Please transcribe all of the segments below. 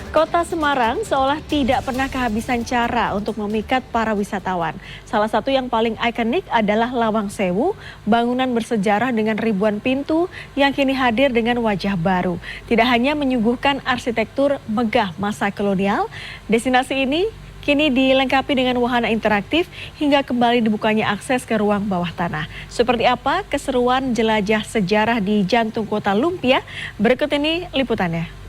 Kota Semarang seolah tidak pernah kehabisan cara untuk memikat para wisatawan. Salah satu yang paling ikonik adalah Lawang Sewu, bangunan bersejarah dengan ribuan pintu yang kini hadir dengan wajah baru. Tidak hanya menyuguhkan arsitektur megah masa kolonial, destinasi ini kini dilengkapi dengan wahana interaktif hingga kembali dibukanya akses ke ruang bawah tanah. Seperti apa keseruan jelajah sejarah di jantung kota Lumpia? Berikut ini liputannya.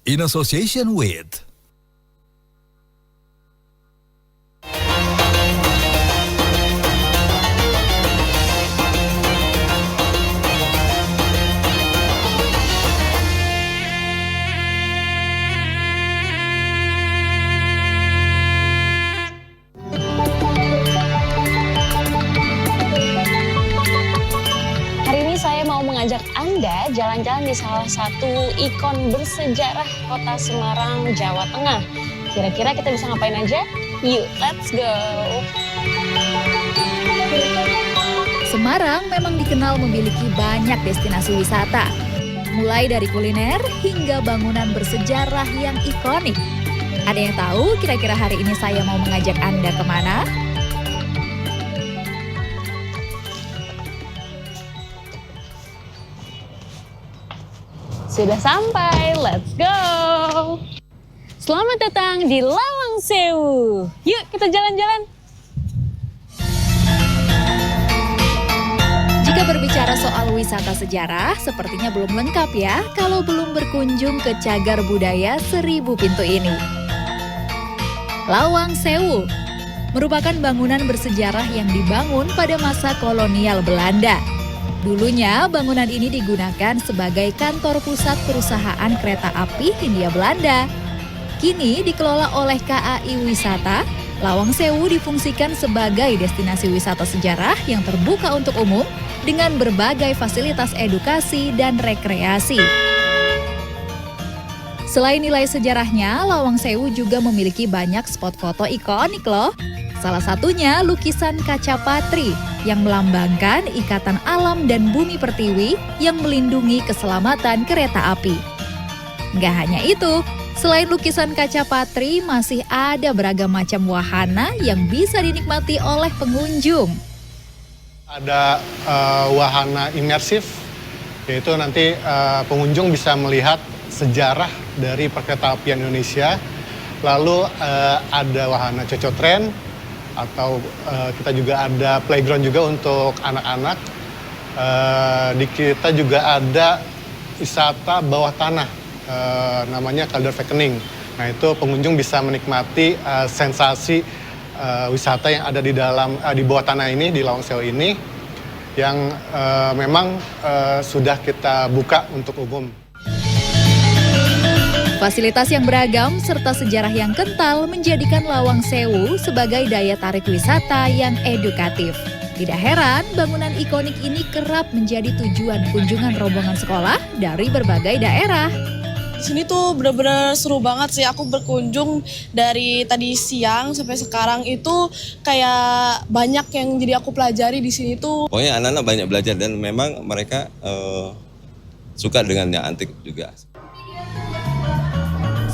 In association with mengajak Anda jalan-jalan di salah satu ikon bersejarah kota Semarang, Jawa Tengah. Kira-kira kita bisa ngapain aja? Yuk, let's go! Semarang memang dikenal memiliki banyak destinasi wisata. Mulai dari kuliner hingga bangunan bersejarah yang ikonik. Ada yang tahu kira-kira hari ini saya mau mengajak Anda kemana? Sudah sampai, let's go! Selamat datang di Lawang Sewu. Yuk kita jalan-jalan. Jika berbicara soal wisata sejarah, sepertinya belum lengkap ya kalau belum berkunjung ke cagar budaya 1000 pintu ini. Lawang Sewu merupakan bangunan bersejarah yang dibangun pada masa kolonial Belanda. Dulunya, bangunan ini digunakan sebagai kantor pusat perusahaan kereta api Hindia Belanda. Kini dikelola oleh KAI Wisata, Lawang Sewu difungsikan sebagai destinasi wisata sejarah yang terbuka untuk umum dengan berbagai fasilitas edukasi dan rekreasi. Selain nilai sejarahnya, Lawang Sewu juga memiliki banyak spot foto ikonik loh. Salah satunya lukisan kaca patri yang melambangkan ikatan alam dan bumi pertiwi yang melindungi keselamatan kereta api. Nggak hanya itu, selain lukisan kaca patri masih ada beragam macam wahana yang bisa dinikmati oleh pengunjung. Ada wahana imersif, yaitu nanti pengunjung bisa melihat sejarah dari perkeretaapian Indonesia. Lalu ada wahana cocotren, atau kita juga ada playground juga untuk anak-anak. Di kita juga ada wisata bawah tanah, namanya Kaldervekening. Nah itu pengunjung bisa menikmati sensasi wisata yang ada di bawah tanah ini, di Lawang Sewu ini, yang memang sudah kita buka untuk umum. Fasilitas yang beragam serta sejarah yang kental menjadikan Lawang Sewu sebagai daya tarik wisata yang edukatif. Tidak heran, bangunan ikonik ini kerap menjadi tujuan kunjungan rombongan sekolah dari berbagai daerah. Di sini tuh bener-bener seru banget sih. Aku berkunjung dari tadi siang sampai sekarang itu kayak banyak yang jadi aku pelajari di sini tuh. Pokoknya anak-anak banyak belajar dan memang mereka suka dengan yang antik juga.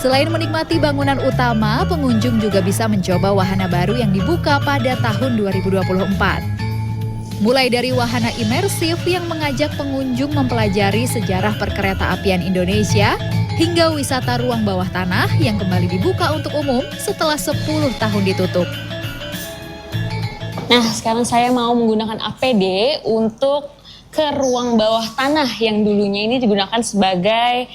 Selain menikmati bangunan utama, pengunjung juga bisa mencoba wahana baru yang dibuka pada tahun 2024. Mulai dari wahana imersif yang mengajak pengunjung mempelajari sejarah perkeretaapian Indonesia, hingga wisata ruang bawah tanah yang kembali dibuka untuk umum setelah 10 tahun ditutup. Nah, sekarang saya mau menggunakan APD untuk ke ruang bawah tanah yang dulunya ini digunakan sebagai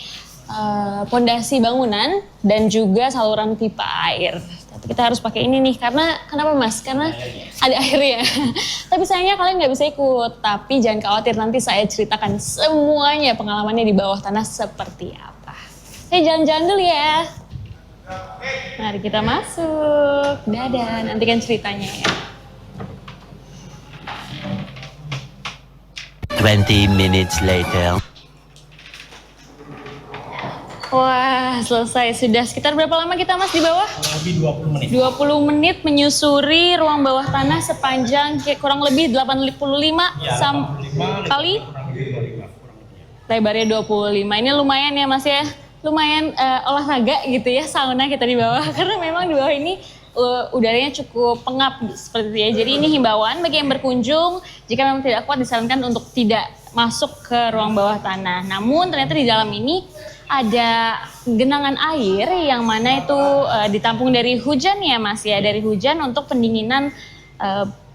pondasi bangunan dan juga saluran pipa air. Tapi kita harus pakai ini nih, karena kenapa Mas? Karena ada airnya. Tapi sayangnya kalian nggak bisa ikut. Tapi jangan khawatir, nanti saya ceritakan semuanya pengalamannya di bawah tanah seperti apa. Saya jalan-jalan dulu ya. Mari kita masuk. Dadah, nantikan ceritanya ya. 20 minutes later. Wah, selesai. Sudah sekitar berapa lama kita Mas di bawah? Lebih 20 menit. 20 menit menyusuri ruang bawah tanah sepanjang kurang lebih 85 kali. Lebarnya 25. Ini lumayan ya Mas ya. Lumayan olahraga gitu ya, sauna kita di bawah. Karena memang di bawah ini udaranya cukup pengap seperti itu ya. Jadi ini himbauan bagi yang berkunjung, jika memang tidak kuat disarankan untuk tidak masuk ke ruang bawah tanah. Namun ternyata di dalam ini ada genangan air yang mana itu ditampung dari hujan ya Mas ya, dari hujan untuk pendinginan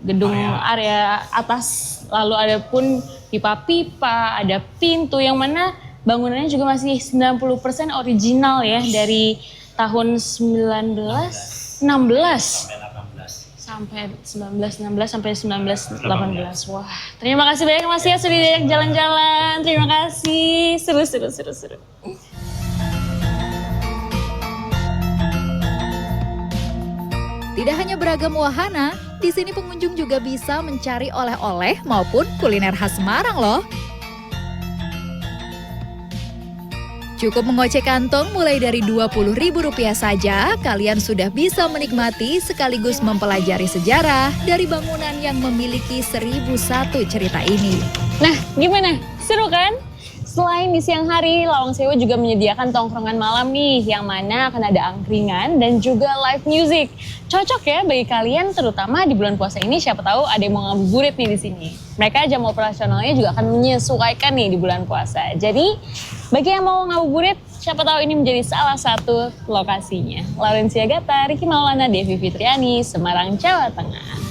gedung area atas. Lalu ada pun pipa-pipa, ada pintu yang mana bangunannya juga masih 90% original ya, dari tahun 1916 sampai 1918. Wah, terima kasih banyak Mas ya sudah diajak jalan-jalan. Terima kasih. Seru. Tidak hanya beragam wahana, di sini pengunjung juga bisa mencari oleh-oleh maupun kuliner khas Semarang loh. Cukup mengocek kantong mulai dari Rp20.000 saja, kalian sudah bisa menikmati sekaligus mempelajari sejarah dari bangunan yang memiliki 1001 cerita ini. Nah, gimana? Seru kan? Selain di siang hari, Lawang Sewu juga menyediakan tongkrongan malam nih, yang mana akan ada angkringan dan juga live music. Cocok ya bagi kalian, terutama di bulan puasa ini, siapa tahu ada yang mau ngabuburit nih di sini. Mereka jam operasionalnya juga akan menyesuaikan nih di bulan puasa. Jadi, bagi yang mau ngabuburit, siapa tahu ini menjadi salah satu lokasinya. Laurencia Gata, Ricky Maulana, Devi Fitriani, Semarang, Jawa Tengah.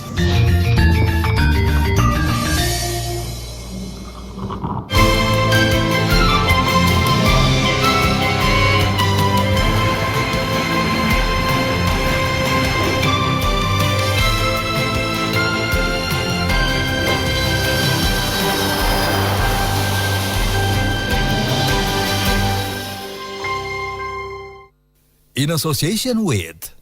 In association with